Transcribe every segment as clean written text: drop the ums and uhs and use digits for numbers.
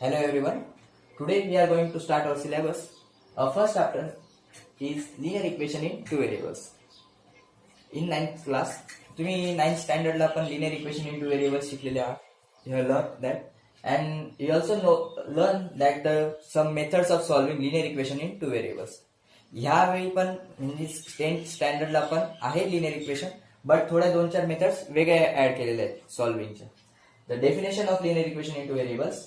Hello everyone. Today we are going to start our syllabus. Our first chapter is linear equation in two variables. In 9th class, तुम्ही 9th standard ला पण linear equation in two variables शिकलेले आहात. You have learned that, and you also learn that some methods of solving linear equation in two variables. ह्यावेळी पण म्हणजे 10th standard ला पण आहे linear equation, but थोड्या 2-4 methods वेगळे ऍड केलेले आहेत सॉल्विंगच्या. The definition of linear equation in two variables.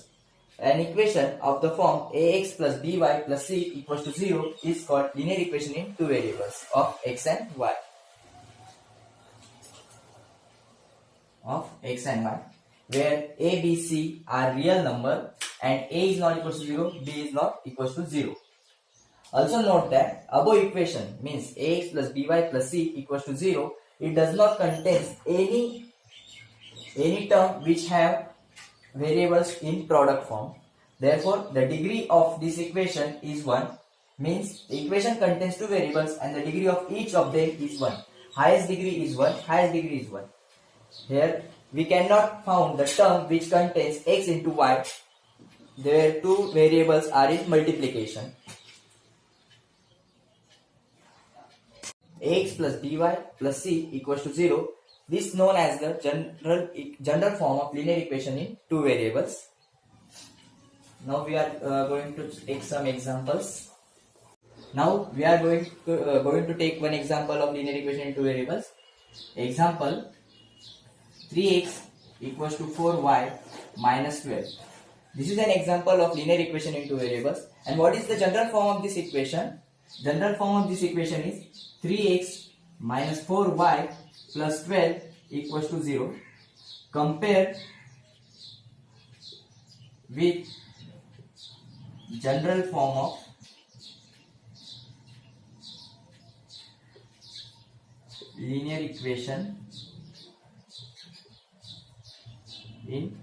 An equation of the form ax plus by plus c equals to 0 is called linear equation in two variables of x and y. Of x and y, where a, b, c are real number and a is not equals to 0, b is not equals to 0. Also note that above equation means ax plus by plus c equals to 0. It does not contain any term which have variables in product form. Therefore, the degree of this equation is 1. Means the equation contains two variables and the degree of each of them is 1. Highest degree is 1. Highest degree is 1. Here we cannot find the term which contains x into y. There two variables are in multiplication. Ax plus by plus c equals to 0. This is known as the general form of linear equation in two variables. Now we are going to take some examples. Now we are going to take one example of linear equation in two variables. Example: 3x equals to 4y minus 12. This is an example of linear equation in two variables. And what is the general form of this equation? General form of this equation is 3x minus 4y plus 12 equals to 0. Compare with general form of linear equation in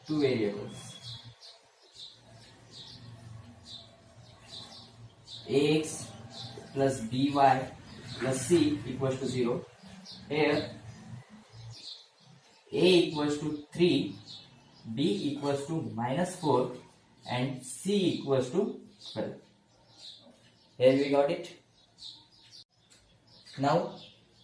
two variables. Ax plus by plus c equals to 0. Here a equals to 3, b equals to minus 4 and c equals to 12. Here we got it. Now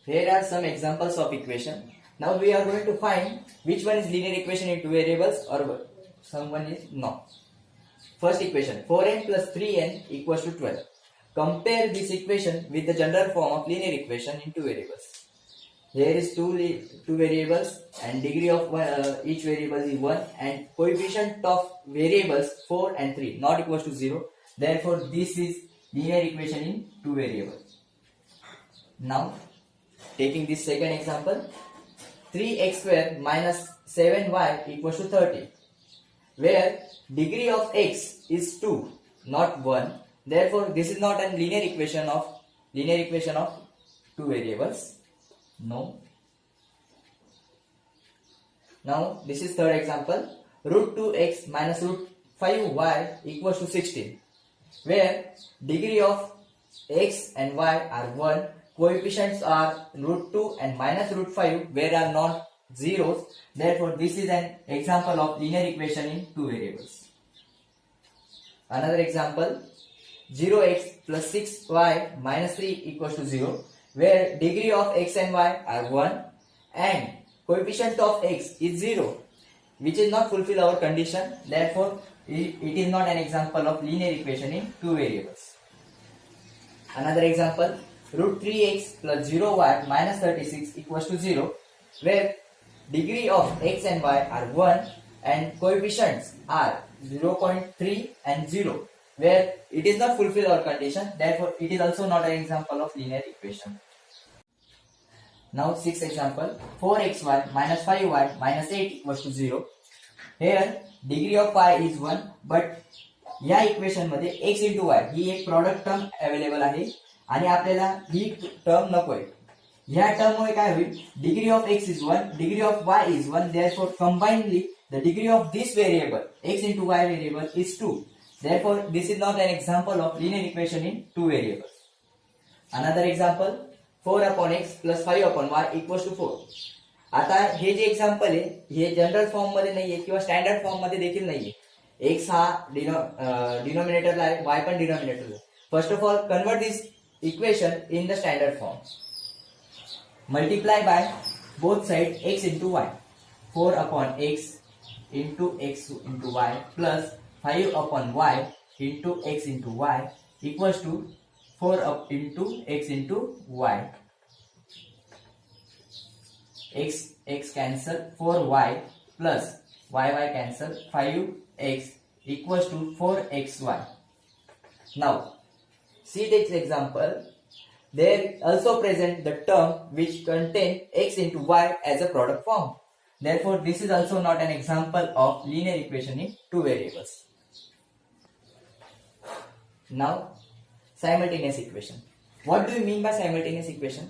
here are some examples of equation. Now we are going to find which one is linear equation in two variables or someone is not. First equation: 4n plus 3n equals to 12. Compare this equation with the general form of linear equation in two variables. Here is two variables and degree of each variable is 1 and coefficient of variables 4 and 3 not equals to 0. Therefore this is linear equation in two variables. Now taking this second example: 3x square minus 7y equals to 30, where degree of x is 2 not 1. Therefore this is not a linear equation of two variables. No. Now this is third example: root 2x minus root 5y equals to 16, where degree of x and y are 1, coefficients are root 2 and minus root 5 where are not zeros. Therefore this is an example of linear equation in two variables. Another example: 0x plus 6y minus 3 equals to 0, where degree of x and y are 1 and coefficient of x is 0, which is not fulfill our condition. Therefore it is not an example of linear equation in two variables. Another example: root 3x plus 0y minus 36 equals to 0, where degree of x and y are 1 and coefficients are 0.3 and 0, where it is not fulfill our condition. Therefore it is also not an example of linear equation. Now sixth example: 4xy minus 5y minus 8 equals to 0. Here degree of y is 1, but या equation मध्ये x into y ही एक product term available आहे आणि आपल्याला ही term नकोय. ह्या term मुळे काय होईल? Degree of x is 1, degree of y is 1. Therefore combinedly the degree of this variable x into y variable is 2. Therefore this is not an example of linear equation in two variables. Another example: 4 upon x plus 5 upon y equals to 4. आता हे जे example आहे हे general form मध्ये नाहीये किंवा standard form मध्ये देखील नाहीये. x हा डिनोमिनेटरला आहे, y पण डिनोमिनेटरला आहे. First of all convert this equation in the standard form. Multiply by both side x into y. 4 upon x into y plus 5 upon y into x into y equals to 4 up into x into y. x cancel, 4y plus y cancel, 5x equals to 4xy. Now see this example. There also present the term which contain x into y as a product form. Therefore, this is also not an example of linear equation in two variables. Now, simultaneous equation. What do you mean by simultaneous equation?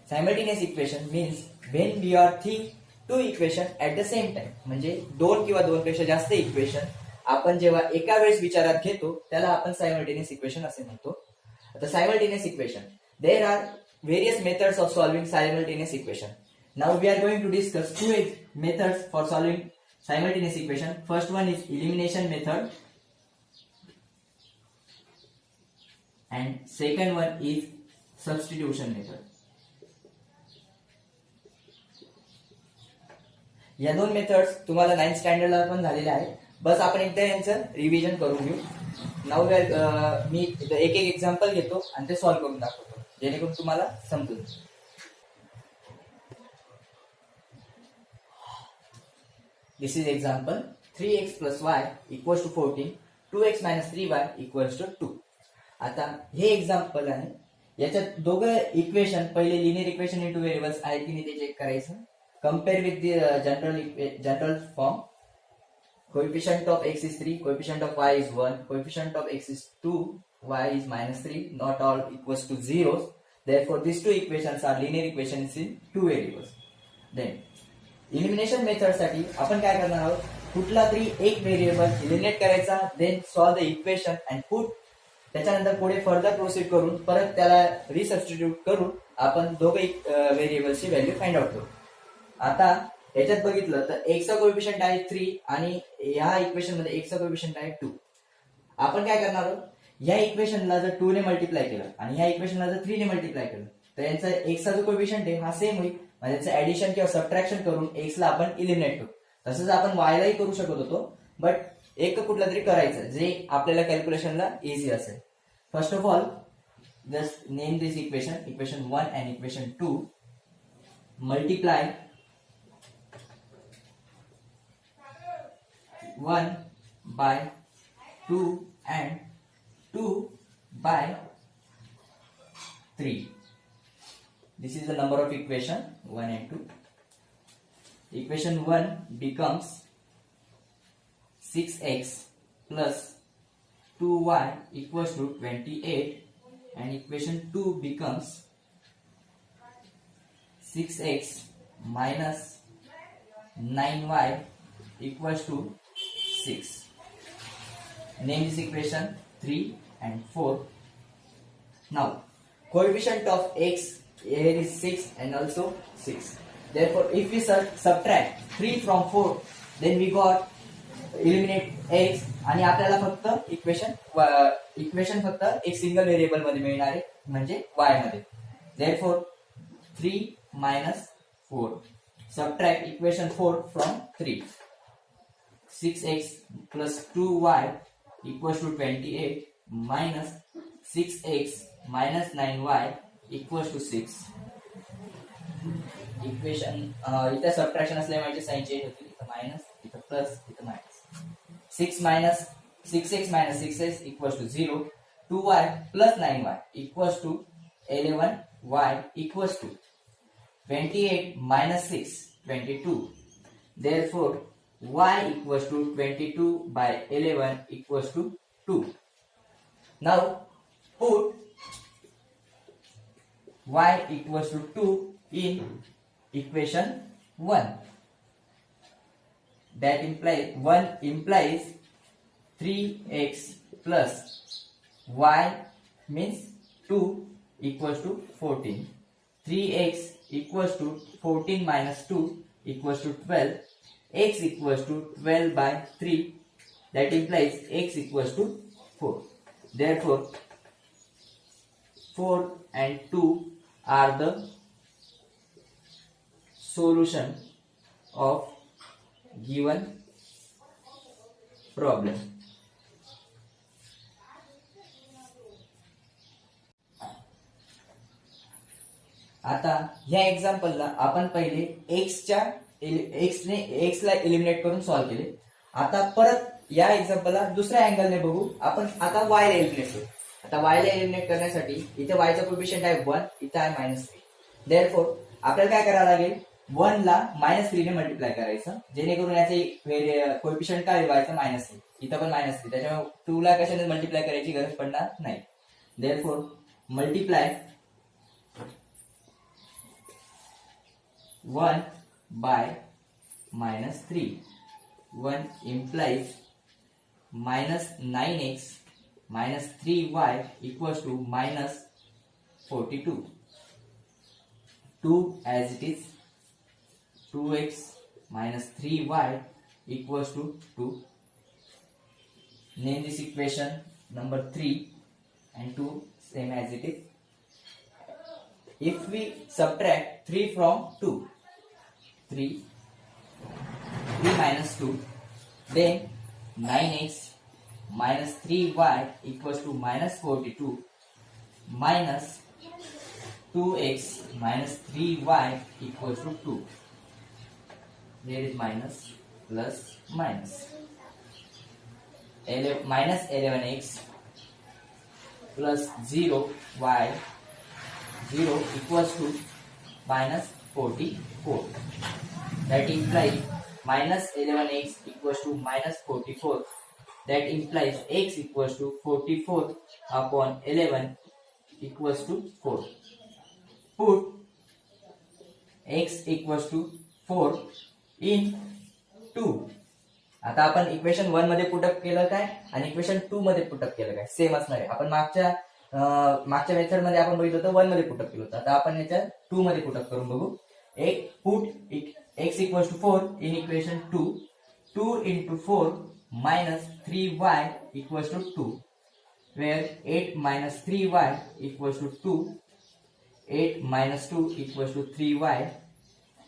Simultaneous equation means when we are think two equation at the same time. म्हणजे दोन किंवा दोन पेक्षा जास्त equation आपण जेव्हा एका वेळेस विचारात घेतो त्याला आपण सायमल्टेनियस इक्वेशन असे म्हणतो. The simultaneous equation. There are various methods of solving simultaneous equation. Now we are going to discuss two methods for solving simultaneous equation. First one is elimination method, and second one is substitution method. या दोन methods तुम्हाला 9th स्टँडर्डला पण झालेल्या आहेत. बस आपण एकदा यांचं रिव्हिजन करून घेऊ. नाउ मी एक एक एक्झाम्पल घेतो आणि ते सॉल्व्ह करून दाखवतो जेणेकरून तुम्हाला समजेल. This is example. 3x plus y equals to 14, 2x minus 3y equals to 2. आता हे एक्झाम्पल आहे. याच्यात दोघं इक्वेशन पहिले linear equation in two variables आहेत की नाही ते चेक करायचं. Compare with the general form. Coefficient of x is 3, coefficient of y is 1, coefficient of x is 2, y is minus 3, not all equals to zeros. Therefore, these two equations are linear equations in two variables. Then, elimination method साठी आपण काय करणार आहोत, कुठला तरी एक variable eliminate करायचा, then solve the equation and put. त्याच्यानंतर पुढे फर्दर प्रोसीड करून परत त्याला रिसबस्टिट्यूट करून आपण दोघे व्हेरिएबल्सची व्हॅल्यू फाइंड आउट करू. आता याच्यात बघितलं तर x चा कोएफिशियंट आहे 3 आणि या इक्वेशन मध्ये x चा कोएफिशियंट आहे 2. आपण काय करणार आहोत, या इक्वेशनला जर 2 ने मल्टिप्लाय केलं आणि या इक्वेशनला जर 3 ने मल्टिप्लाय केलं तर यांचा x चा जो कोएफिशियंट आहे हा सेम होईल. म्हणजे याचं ऍडिशन किंवा सबट्रॅक्शन करून x ला आपण इलिमिनेट करू. तसंच आपण y लाही करू शकत होतो, बट एक कुठला तरी करायचं जे आपल्याला कॅल्क्युलेशनला इझी असेल. First of all just name this equation, equation 1 and equation 2. Multiply 1 by 2 and 2 by 3. This is the number of equation 1 and 2. Equation 1 becomes 6x plus 2y equals to 28, and equation 2 becomes 6x minus 9y equals to 6. Name this equation 3 and 4. Now, coefficient of x here is 6 and also 6. Therefore, if we subtract 3 from 4, then we got eliminate x आणि आपल्याला फक्त equation फक्त एक single variable मध्ये मिळणार आहे म्हणजे y मध्ये. Therefore, 3 minus 4. Subtract equation 4 from 3. 6x plus 2y equals to 28 minus 6x minus 9y equals to 6. Equation इथे सबट्रॅक्शन असल्यामुळे साइन चेंज होते. इथे मायनस, इथे प्लस, इथे minus. 6x minus 6x equals to 0. 2y plus 9y equals to 11y equals to 28 minus 6, 22. Therefore, y equals to 22 by 11 equals to 2. Now, put y equals to 2 in equation 1. That implies 1 implies 3x plus y means 2 equals to 14. 3x equals to 14 minus 2 equals to 12. X equals to 12 by 3 that implies x equals to 4. Therefore 4 and 2 are the solution of given problem. आता ह्या एक्झाम्पलला आपण पहिले x ला eliminate करून solve केले. आता परत या एक्झाम्पलला दुसऱ्या अँगलने बघू. आपण आता y ला एलिमिनेट करू. आता y ला एलिमिनेट करण्यासाठी इथे y चा कोएफिशिएंट आहे 1, इथे आहे -3. देयरफॉर आपल्याला काय करावं लागेल, 1 ला -3 ने मल्टिप्लाय करायचं, जेणेकरून याचे कोएफिशिएंट काय व्हायचं -3. इथं पण -3, त्याच्यामुळे 2 ला कशाने मल्टिप्लाय करायची गरज पडणार नाही. Therefore multiply 1 by -3. 1 implies -9x minus 3y equals to -42. 2 as it is. 2x minus 3y equals to 2. Name this equation number 3 and 2 same as it is. If we subtract 3 from 2, 3 minus 2, then 9x minus 3y equals to -42 minus 2x minus 3y equals to 2. There is minus plus minus. Minus 11x plus 0y 0 equals to -44. That implies minus 11x equals to -44. That implies x equals to 44 upon 11 equals to 4. Put x equals to 4 in 2. आता आपण equation 1 मध्ये put up केलं काय आणि equation 2 मध्ये put up केलं काय same असणार आहे. आपण मागच्या मेथड मध्ये आपण बघितलं होतं 1 मध्ये पुटअप केलं होतं. आता आपण याच्या 2 मध्ये पुटअप करून बघू. एक put x equals to 4 in equation 2. 2 into 4 minus 3y equals to 2, where 8 minus 3y equals to 2. 8 minus 2 equals to 3y.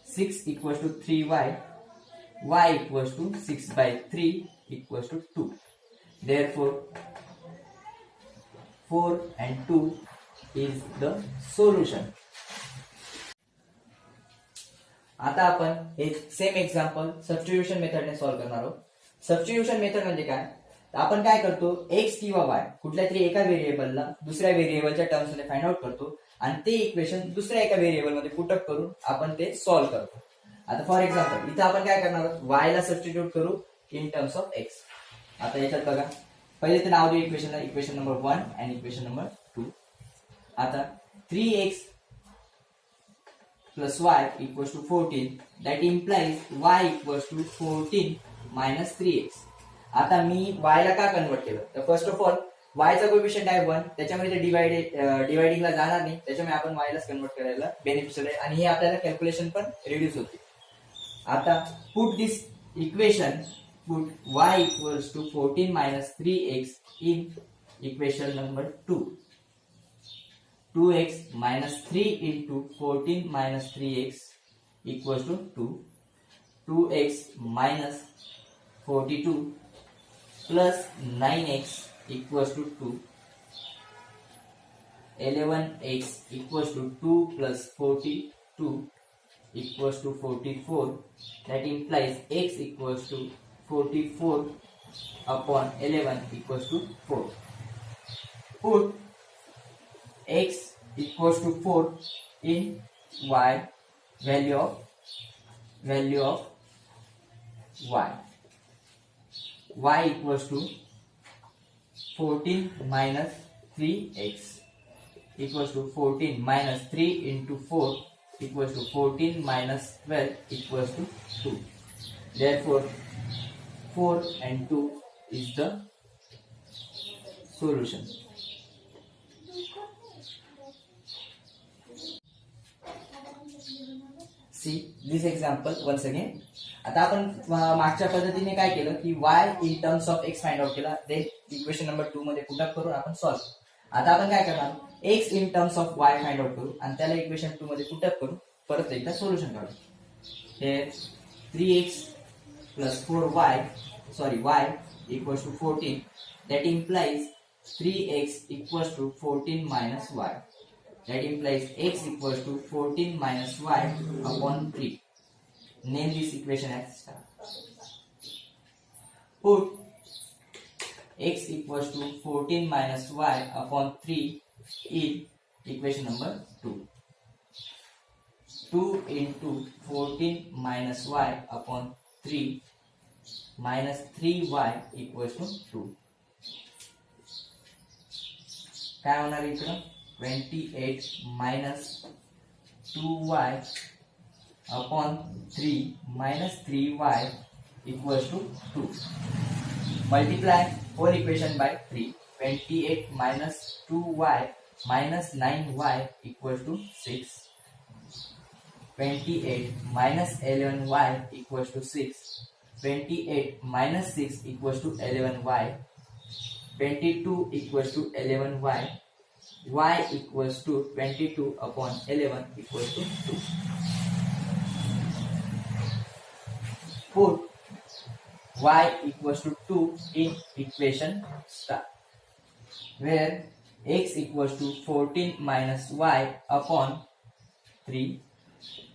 6 equals to 3y. Y equals to 6 by 3 equals to 2. Therefore 4 and 2 is the solution. आता आपण एक same example substitution मेथडने solve करणार आहोत. Substitution method म्हणजे काय, आपण काय करतो, x किंवा y कुठल्या तरी एका व्हेरिएबलला दुसऱ्या व्हेरिएबलच्या टर्म्स मध्ये फाइंड आउट करतो आणि ते इक्वेशन दुसऱ्या एका व्हेरिएबल मध्ये पुटअप करून आपण ते सॉल्व्ह करतो. आता फॉर एक्झाम्पल इथे आपण काय करणार आहोत, y ला सबस्टिट्यूट करू इन टर्म्स ऑफ x. आता याच्यात बघा, पहिले ते नाव देऊ इक्वेशनला, इक्वेशन नंबर 1 आणि इक्वेशन नंबर 2. आता 3x plus y equals to 14. That implies y equals to 14 minus 3x. आता मी y ला का कन्वर्ट केलं, तर फर्स्ट ऑफ ऑल y चा कोएफिशिएंट आहे 1, त्याच्यामुळे ते डिवाइडिंगला जाणार नाही, त्याच्यामुळे आपण y लाच कन्वर्ट करायला बेनिफिशियल आहे आणि हे आपल्याला कॅल्क्युलेशन पण रिड्यूस होते. आता put this equation, put y equals to 14 minus 3x in equation number 2. 2x minus 3 into 14 minus 3x equals to 2. 2x minus 42 plus 9x equals to 2. 11x equals to 2 plus 42 equals to 44. That implies x equals to 44 upon 11 equals to 4. Put x equals to 4 in y, value of y. Y equals to 14 minus 3x equals to 14 minus 3 into 4 equals to 14 minus 12 equals to 2. Therefore 4 and 2 is the solution. See this example once again. आता आपण मागच्या पद्धतीने काय केलं की y in terms of x find out केला, then equation number 2 मध्ये put up करून आपण सॉल्व्ह. आता आपण काय करणार, x in terms of y find out करू आणि त्याला इक्वेशन 2 मध्ये पुट अप करू, परत एकदा सोल्युशन काढू. हे 3x plus 4y y equals to 14, that implies 3x equals to 14 minus y, that implies x equals to 14 minus y upon 3. Name this equation as star. Put x equals to 14 minus y upon 3 in equation number 2. 2 into 14 minus y upon 3 minus 3y equals to 2. काय होणार इकडं 28 minus 2y upon 3 minus 3y equals to 2. Multiply whole equation by 3. 28 minus 2y minus 9y equals to 6. 28 minus 11y equals to 6. 28 minus 6 equals to 11y. 22 equals to 11y. Y equals to 22 upon 11 equals to 2. Put y equals to 2 in equation star, where x equals to 14 minus y upon 3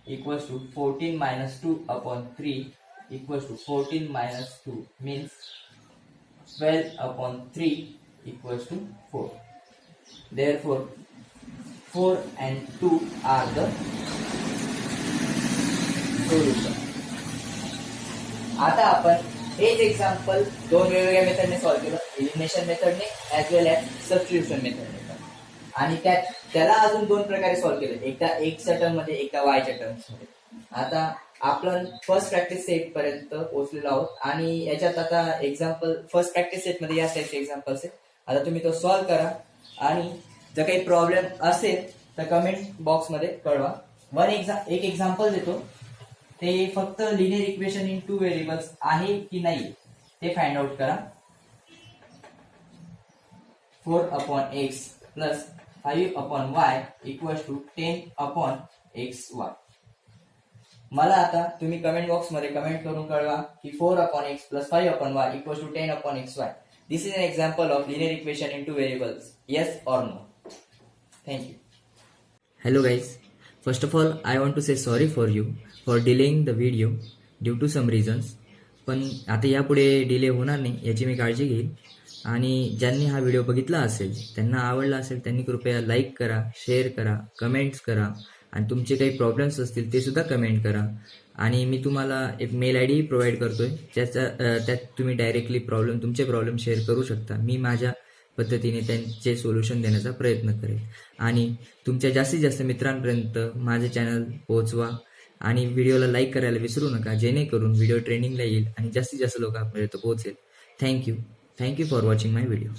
equals to 14 minus 2 upon 3 equals to 14 minus 2 means 12 upon 3 equals to 4. Therefore 4 and 2 are the solution. आता आपण हेच example दोन वेगवेगळ्या मेथडने solve केलं, elimination मेथडने as well as substitution मेथडने. आणि त्याला अजून दोन प्रकारे सॉल्व्ह केलं, एकदा एक्सच्या टर्म मध्ये, एकदा वायच्या टर्म्स मध्ये. आता आपण फर्स्ट प्रॅक्टिस सेट पर्यंत पोहोचलेलो आहोत आणि याच्यात आता एक्झाम्पल फर्स्ट प्रॅक्टिस सेट मध्ये या टाइपचे एक्झाम्पल्स आहेत. आता तुम्ही तो सॉल्व्ह करा आणि जर काही प्रॉब्लेम असेल तर कमेंट बॉक्स मध्ये कळवा. एक एक्झाम्पल देतो, ते फक्त लिनियर इक्वेशन इन 2 व्हेरिएबल्स आहे की नाही ते फाइंड आउट करा. 4 upon x plus 5 upon y equals to 10 upon xy. मला आता तुम्ही कमेंट बॉक्स मध्ये कमेंट करून कळवा की 4 upon x plus 5 upon y equals to 10 upon xy. This is an example of linear equation in 2 variables. Yes or no? Thank you. Hello guys, first of all I want to say sorry for you for delaying the video due to some reasons. पण आता यापुढे delay होणार नाही याची मी काळजी घेईल. आणि ज्यांनी हा व्हिडिओ बघितला असेल, त्यांना आवडला असेल, त्यांनी कृपया लाईक करा, शेअर करा, कमेंट्स करा आणि तुमचे काही प्रॉब्लेम्स असतील ते सुद्धा कमेंट करा. आणि मी तुम्हाला एक मेल आय डी प्रोव्हाइड करतोय, त्यात तुम्ही डायरेक्टली तुमचे प्रॉब्लेम शेअर करू शकता. मी माझ्या पद्धतीने त्यांचे सोल्युशन देण्याचा प्रयत्न करेन. आणि तुमच्या जास्तीत जास्त मित्रांपर्यंत माझे चॅनल पोहोचवा आणि व्हिडिओला लाईक करायला विसरू नका, जेणेकरून व्हिडिओ ट्रेंडिंगला येईल आणि जास्तीत जास्त लोकांपर्यंत पोहोचेल. Thank you for watching my video.